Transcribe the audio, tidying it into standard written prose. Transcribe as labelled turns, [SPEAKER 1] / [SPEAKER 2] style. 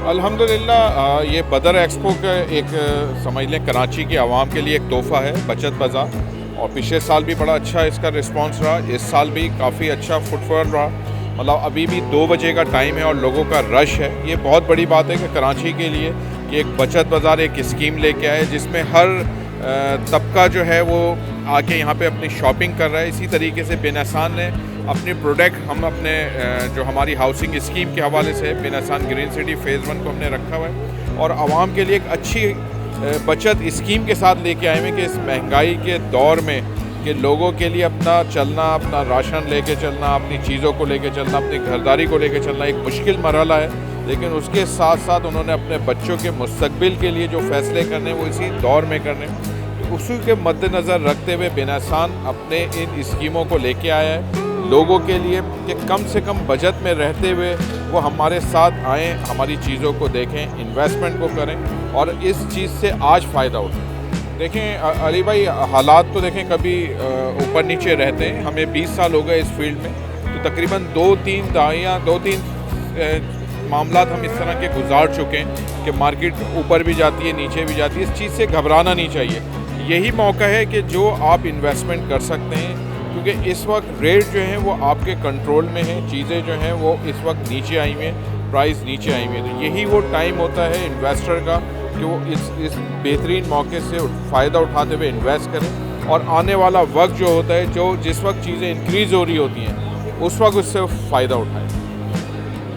[SPEAKER 1] الحمدللہ یہ بدر ایکسپو کا ایک سمجھ لیں کراچی کی عوام کے لیے ایک تحفہ ہے، بچت بازار، اور پچھلے سال بھی بڑا اچھا اس کا رسپانس رہا، اس سال بھی کافی اچھا فٹ فال رہا، مطلب ابھی بھی 2 بجے کا ٹائم ہے اور لوگوں کا رش ہے۔ یہ بہت بڑی بات ہے کہ کراچی کے لیے کہ ایک بچت بازار ایک اسکیم لے کے آئے جس میں ہر طبقہ جو ہے وہ آ کے یہاں پہ اپنی شاپنگ کر رہا ہے۔ اسی طریقے سے بن احسان نے اپنی پروڈکٹ ہم اپنے جو ہماری ہاؤسنگ اسکیم کے حوالے سے بن احسان گرین سٹی فیز 1 کو ہم نے رکھا ہوا ہے اور عوام کے لیے ایک اچھی بچت اسکیم کے ساتھ لے کے آئے ہیں کہ اس مہنگائی کے دور میں کہ لوگوں کے لیے اپنا چلنا، اپنا راشن لے کے چلنا، اپنی چیزوں کو لے کے چلنا، اپنی گھرداری کو لے کے چلنا ایک مشکل مرحلہ ہے، لیکن اس کے ساتھ ساتھ انہوں نے اپنے بچوں کے مستقبل کے لیے جو فیصلے کرنے وہ اسی دور میں کرنے، تو اسی کے مد نظر رکھتے ہوئے بن احسان اپنے ان اسکیموں کو لے کے آیا ہے لوگوں کے لیے کہ کم سے کم بجٹ میں رہتے ہوئے وہ ہمارے ساتھ آئیں، ہماری چیزوں کو دیکھیں، انویسٹمنٹ کو کریں اور اس چیز سے آج فائدہ اٹھائیں۔ دیکھیں علی بھائی، حالات تو دیکھیں کبھی اوپر نیچے رہتے ہیں، ہمیں 20 سال ہو گئے اس فیلڈ میں، تو تقریباً 2-3 دہائیاں 2-3 معاملات ہم اس طرح کے گزار چکے ہیں کہ مارکیٹ اوپر بھی جاتی ہے، نیچے بھی جاتی ہے، اس چیز سے گھبرانا نہیں چاہیے۔ یہی موقع ہے کہ جو آپ انویسٹمنٹ کر سکتے ہیں، کیونکہ اس وقت ریٹ جو ہیں وہ آپ کے کنٹرول میں ہیں، چیزیں جو ہیں وہ اس وقت نیچے آئی ہوئی ہیں، پرائز نیچے آئی ہوئی ہیں، یہی وہ ٹائم ہوتا ہے انویسٹر کا کہ وہ اس بہترین موقع سے فائدہ اٹھاتے ہوئے انویسٹ کریں اور آنے والا وقت جو ہوتا ہے جس وقت چیزیں انکریز ہو رہی ہوتی ہیں اس وقت اس سے فائدہ اٹھائیں۔